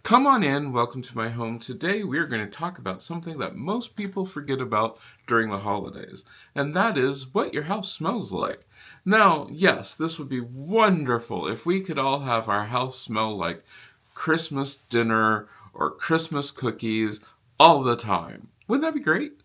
Come on in, welcome to my home. Today we are going to talk about something that most people forget about during the holidays, and that is what your house smells like. Now, yes, this would be wonderful if we could all have our house smell like Christmas dinner or Christmas cookies all the time. Wouldn't that be great?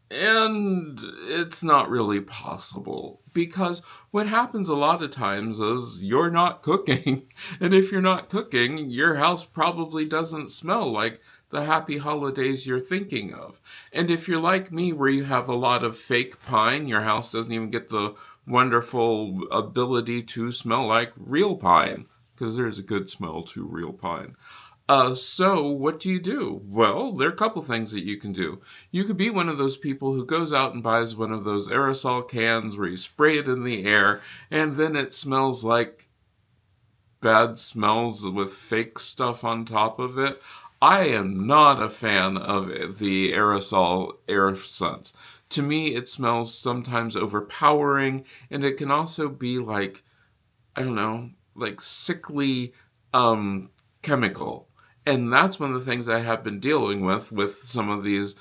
And it's not really possible because what happens a lot of times is you're not cooking. And if you're not cooking, your house probably doesn't smell like the happy holidays you're thinking of. And if you're like me, where you have a lot of fake pine, your house doesn't even get the wonderful ability to smell like real pine because there's a good smell to real pine. So what do you do? Well, there are a couple things that you can do. You could be one of those people who goes out and buys one of those aerosol cans where you spray it in the air and then it smells like bad smells with fake stuff on top of it. I am not a fan of the aerosol air scents. To me, it smells sometimes overpowering, and it can also be like, I don't know, like sickly chemical. And that's one of the things I have been dealing with some of these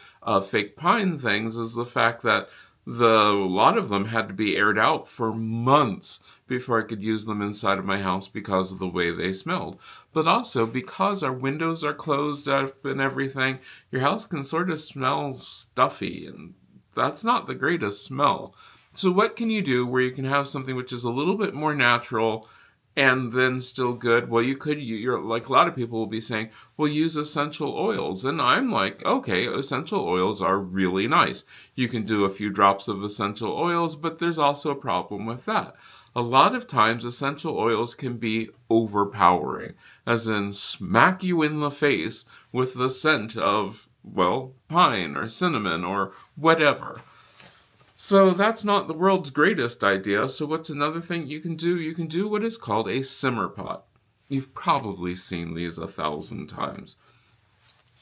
fake pine things is the fact that a lot of them had to be aired out for months before I could use them inside of my house because of the way they smelled. But also because our windows are closed up and everything, your house can sort of smell stuffy, and that's not the greatest smell. So what can you do where you can have something which is a little bit more natural and then still good? Well, you're like a lot of people will be saying, well, use essential oils. And I'm like, okay, essential oils are really nice. You can do a few drops of essential oils, but there's also a problem with that. A lot of times essential oils can be overpowering, as in smack you in the face with the scent of, well, pine or cinnamon or whatever. So that's not the world's greatest idea. So what's another thing you can do? You can do what is called a simmer pot. You've probably seen these 1,000 times.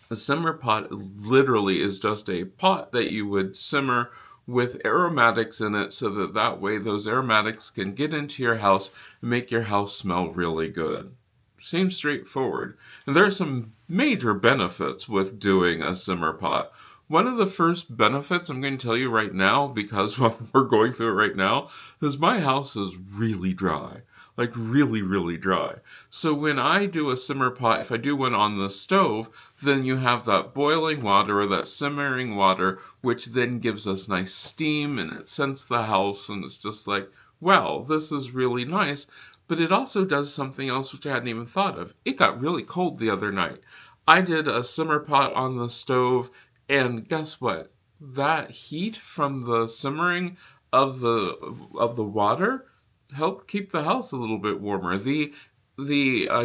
A simmer pot literally is just a pot that you would simmer with aromatics in it so that way those aromatics can get into your house and make your house smell really good. Seems straightforward. And there are some major benefits with doing a simmer pot. One of the first benefits I'm going to tell you right now, because we're going through it right now, is my house is really dry. Like really, really dry. So when I do a simmer pot, if I do one on the stove, then you have that boiling water or that simmering water, which then gives us nice steam and it scents the house, and it's just like, wow, this is really nice. But it also does something else which I hadn't even thought of. It got really cold the other night. I did a simmer pot on the stove, and guess what? That heat from the simmering of the water helped keep the house a little bit warmer. The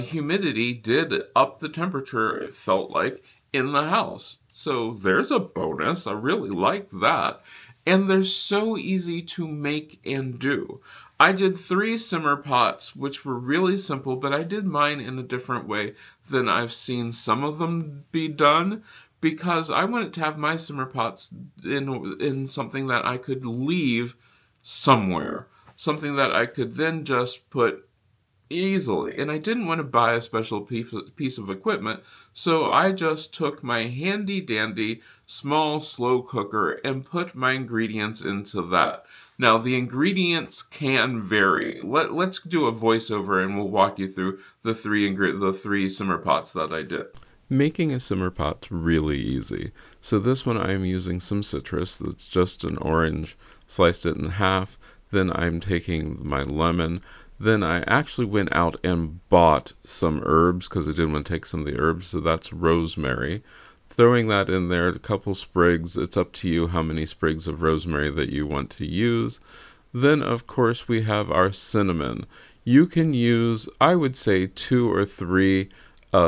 humidity did up the temperature, it felt like, in the house. So there's a bonus. I really like that. And they're so easy to make and do. I did 3 simmer pots, which were really simple, but I did mine in a different way than I've seen some of them be done, because I wanted to have my simmer pots in something that I could leave somewhere, something that I could then just put easily. And I didn't want to buy a special piece of equipment, so I just took my handy dandy small slow cooker and put my ingredients into that. Now, the ingredients can vary. Let's do a voiceover and we'll walk you through the three simmer pots that I did. Making a simmer pot's really easy. So this one I'm using some citrus that's just an orange, sliced it in half. Then I'm taking my lemon. Then I actually went out and bought some herbs because I didn't want to take some of the herbs. So that's rosemary. Throwing that in there, a couple sprigs. It's up to you how many sprigs of rosemary that you want to use. Then, of course, we have our cinnamon. You can use, I would say, 2 or 3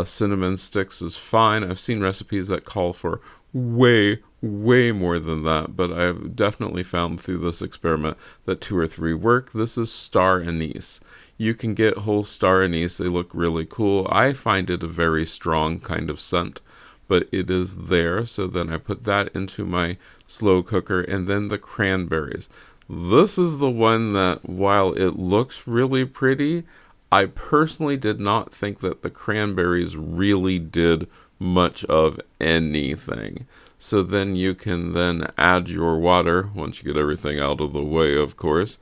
cinnamon sticks is fine. I've seen recipes that call for way, way more than that, but I've definitely found through this experiment that 2 or 3 work. This is star anise. You can get whole star anise. They look really cool. I find it a very strong kind of scent, but it is there. So then I put that into my slow cooker, and then the cranberries. This is the one that, while it looks really pretty, I personally did not think that the cranberries really did much of anything. So then you can then add your water, once you get everything out of the way, of course.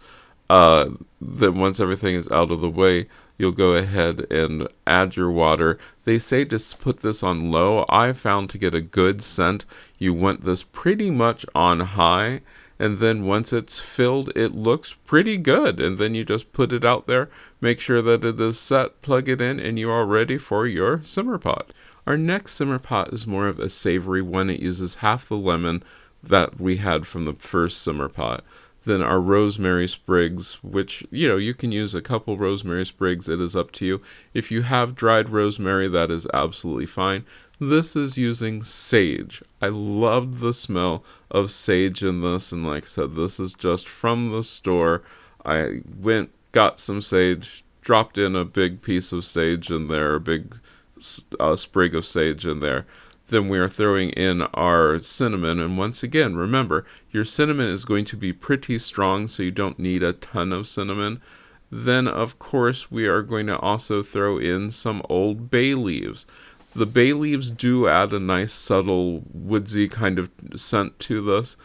Then once everything is out of the way, you'll go ahead and add your water. They say to put this on low. I found to get a good scent, you want this pretty much on high, and then once it's filled, it looks pretty good. And then you just put it out there, make sure that it is set, plug it in, and you are ready for your simmer pot. Our next simmer pot is more of a savory one. It uses half the lemon that we had from the first simmer pot. Then our rosemary sprigs, which, you can use a couple rosemary sprigs. It is up to you. If you have dried rosemary, that is absolutely fine. This is using sage. I loved the smell of sage in this, and like I said, this is just from the store. I got some sage, dropped in a big piece of sage in there, a big sprig of sage in there. Then we are throwing in our cinnamon, and once again, remember, your cinnamon is going to be pretty strong, so you don't need a ton of cinnamon. Then, of course, we are going to also throw in some old bay leaves. The bay leaves do add a nice, subtle, woodsy kind of scent to this.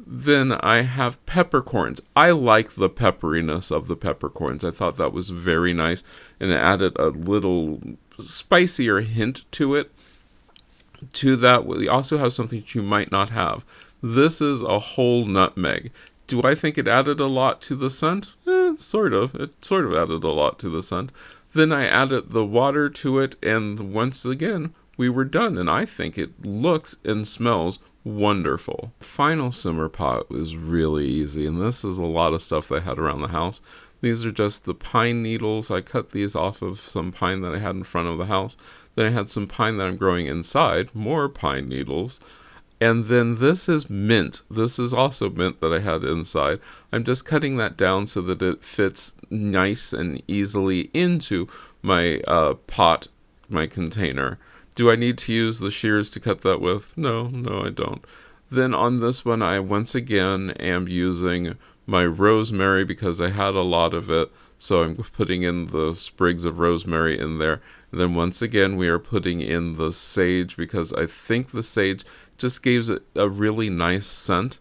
Then I have peppercorns. I like the pepperiness of the peppercorns. I thought that was very nice, and it added a little spicier hint to it. To that, we also have something that you might not have. This is a whole nutmeg. Do I think it added a lot to the scent? Sort of. It sort of added a lot to the scent. Then I added the water to it, and once again, we were done. And I think it looks and smells wonderful. Final simmer pot is really easy, and this is a lot of stuff that I had around the house. These are just the pine needles. I cut these off of some pine that I had in front of the house. Then I had some pine that I'm growing inside, more pine needles. And then this is mint. This is also mint that I had inside. I'm just cutting that down so that it fits nice and easily into my pot, my container. Do I need to use the shears to cut that with? No, I don't. Then on this one, I once again am using my rosemary because I had a lot of it. So I'm putting in the sprigs of rosemary in there. And then once again, we are putting in the sage because I think the sage just gives it a really nice scent.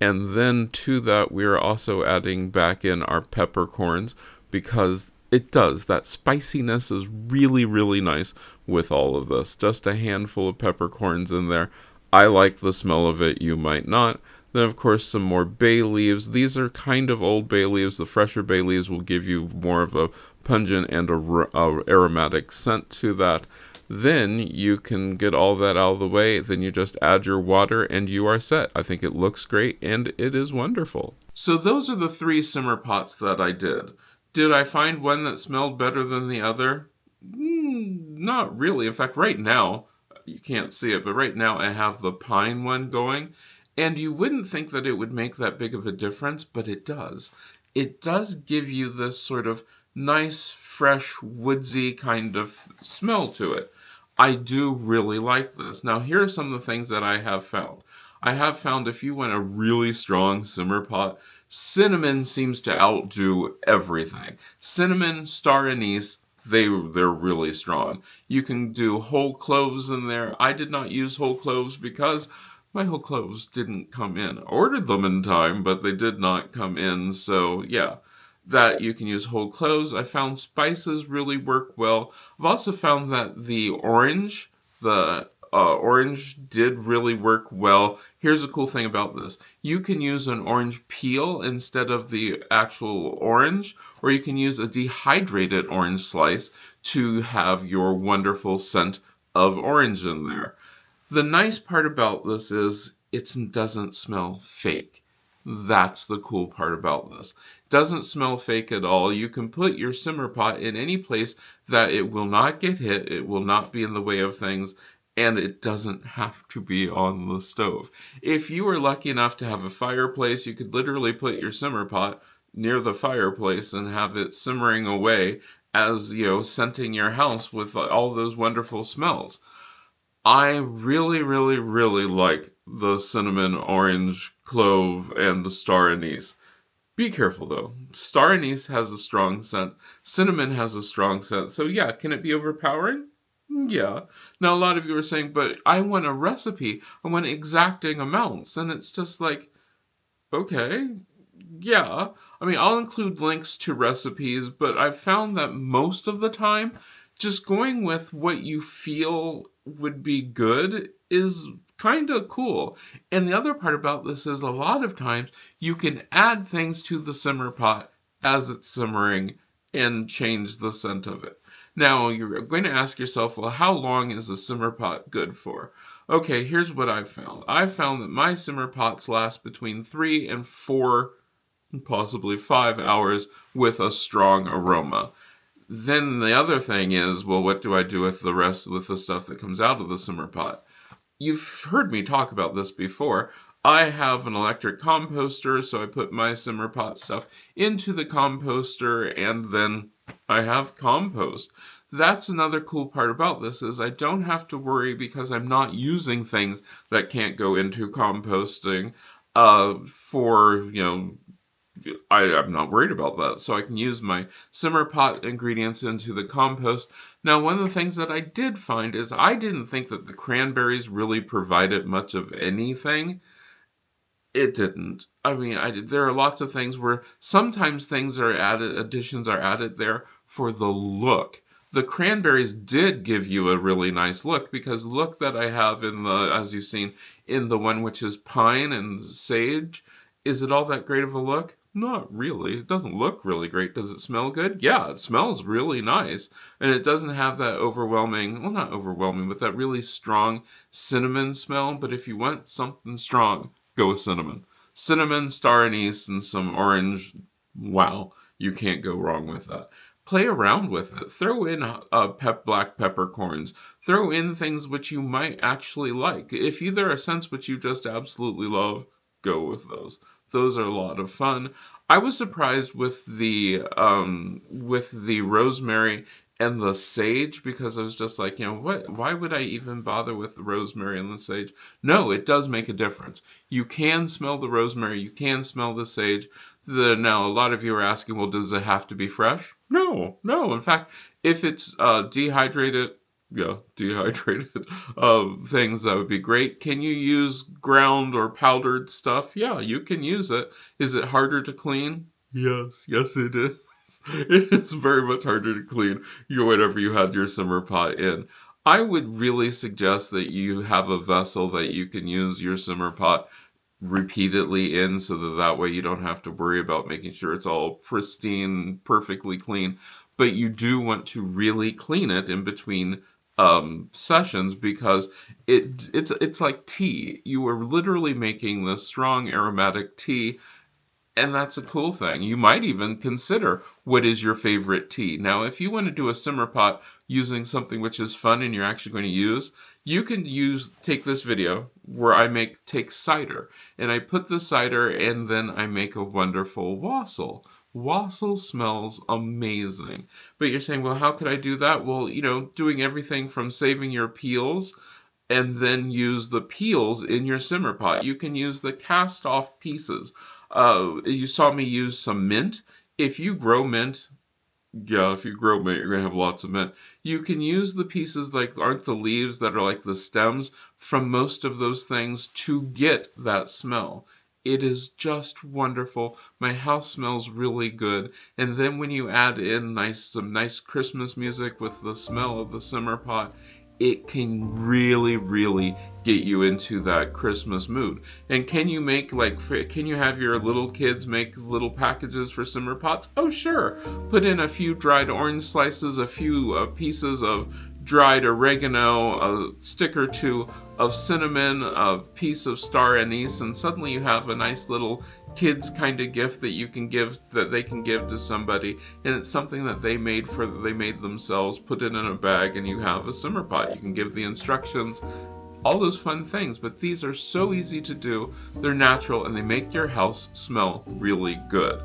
And then to that, we are also adding back in our peppercorns because it does. That spiciness is really, really nice with all of this. Just a handful of peppercorns in there. I like the smell of it. You might not. Then, of course, some more bay leaves. These are kind of old bay leaves. The fresher bay leaves will give you more of a pungent and a aromatic scent to that. Then you can get all that out of the way. Then you just add your water and you are set. I think it looks great and it is wonderful. So those are the 3 simmer pots that I did. Did I find one that smelled better than the other? Not really. In fact, right now, you can't see it, but right now I have the pine one going. And you wouldn't think that it would make that big of a difference, but it does. It does give you this sort of nice, fresh, woodsy kind of smell to it. I do really like this. Now, here are some of the things that I have found. I have found if you want a really strong simmer pot, cinnamon seems to outdo everything. Cinnamon, star anise, they're really strong. You can do whole cloves in there. I did not use whole cloves because my whole cloves didn't come in. I ordered them in time, but they did not come in. So yeah, that you can use whole cloves. I found spices really work well. I've also found that the orange did really work well. Here's a cool thing about this. You can use an orange peel instead of the actual orange, or you can use a dehydrated orange slice to have your wonderful scent of orange in there. The nice part about this is it doesn't smell fake. That's the cool part about this. It doesn't smell fake at all. You can put your simmer pot in any place that it will not get hit. It will not be in the way of things. And it doesn't have to be on the stove. If you are lucky enough to have a fireplace, you could literally put your simmer pot near the fireplace and have it simmering away as, scenting your house with all those wonderful smells. I really, really, really like the cinnamon, orange, clove, and the star anise. Be careful though. Star anise has a strong scent. Cinnamon has a strong scent. So yeah, can it be overpowering? Yeah. Now a lot of you are saying, but I want a recipe. I want exacting amounts. And it's just like, okay, yeah. I mean, I'll include links to recipes, but I've found that most of the time, just going with what you feel would be good is kind of cool. And the other part about this is a lot of times you can add things to the simmer pot as it's simmering and change the scent of it. Now, you're going to ask yourself, well, how long is a simmer pot good for? Okay, here's what I've found. I've found that my simmer pots last between 3 and 4, possibly 5 hours with a strong aroma. Then the other thing is, well, what do I do with the rest with the stuff that comes out of the simmer pot? You've heard me talk about this before. I have an electric composter, so I put my simmer pot stuff into the composter and then I have compost. That's another cool part about this is I don't have to worry because I'm not using things that can't go into composting I'm not worried about that. So I can use my simmer pot ingredients into the compost. Now, one of the things that I did find is I didn't think that the cranberries really provided much of anything. It didn't. I mean, there are lots of things where sometimes things are added, additions are added there for the look. The cranberries did give you a really nice look because the look that I have as you've seen, in the one which is pine and sage, is it all that great of a look? Not really. It doesn't look really great. Does it smell good? Yeah, it smells really nice. And it doesn't have that overwhelming, well, not overwhelming, but that really strong cinnamon smell. But if you want something strong, go with cinnamon. Cinnamon, star anise, and some orange. Wow, you can't go wrong with that. Play around with it. Throw in black peppercorns. Throw in things which you might actually like. If there are scents which you just absolutely love, go with those. Those are a lot of fun. I was surprised with the rosemary and the sage because I was just like, what? Why would I even bother with the rosemary and the sage? No, it does make a difference. You can smell the rosemary. You can smell the sage. Now, a lot of you are asking, well, does it have to be fresh? No. In fact, if it's dehydrated, things, that would be great. Can you use ground or powdered stuff? Yeah, you can use it. Is it harder to clean? Yes, it is. It is very much harder to clean whatever you had your simmer pot in. I would really suggest that you have a vessel that you can use your simmer pot repeatedly in so that way you don't have to worry about making sure it's all pristine, perfectly clean. But you do want to really clean it in between sessions because it's like tea. You are literally making this strong aromatic tea, and that's a cool thing. You might even consider what is your favorite tea. Now, if you want to do a simmer pot using something which is fun and you're actually going to use, you can take this video where I take cider and I put the cider and then I make a wonderful wassail. Wassail smells amazing. But you're saying, well, how could I do that? Well, doing everything from saving your peels and then use the peels in your simmer pot. You can use the cast off pieces. You saw me use some mint. If you grow mint, you're going to have lots of mint. You can use the pieces aren't the leaves that are like the stems from most of those things to get that smell. It is just wonderful. My house smells really good. And then when you add in some nice Christmas music with the smell of the simmer pot, it can really, really get you into that Christmas mood. And can you have your little kids make little packages for simmer pots? Oh, sure. Put in a few dried orange slices, a few pieces of dried oregano, a stick or two of cinnamon, a piece of star anise, and suddenly you have a nice little kids kind of gift that they can give to somebody, and it's something that they made themselves, put it in a bag, and you have a simmer pot. You can give the instructions, all those fun things, but these are so easy to do. They're natural and they make your house smell really good.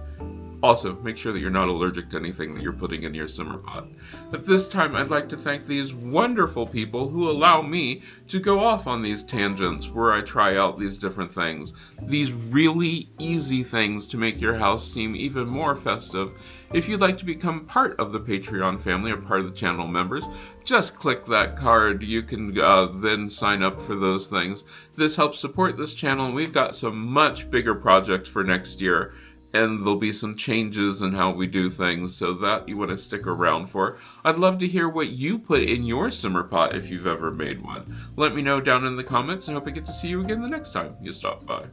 Also, make sure that you're not allergic to anything that you're putting in your simmer pot. At this time, I'd like to thank these wonderful people who allow me to go off on these tangents where I try out these different things. These really easy things to make your house seem even more festive. If you'd like to become part of the Patreon family or part of the channel members, just click that card. You can then sign up for those things. This helps support this channel, and we've got some much bigger projects for next year. And there'll be some changes in how we do things, so that you want to stick around for. I'd love to hear what you put in your simmer pot if you've ever made one. Let me know down in the comments, and hope I get to see you again the next time you stop by.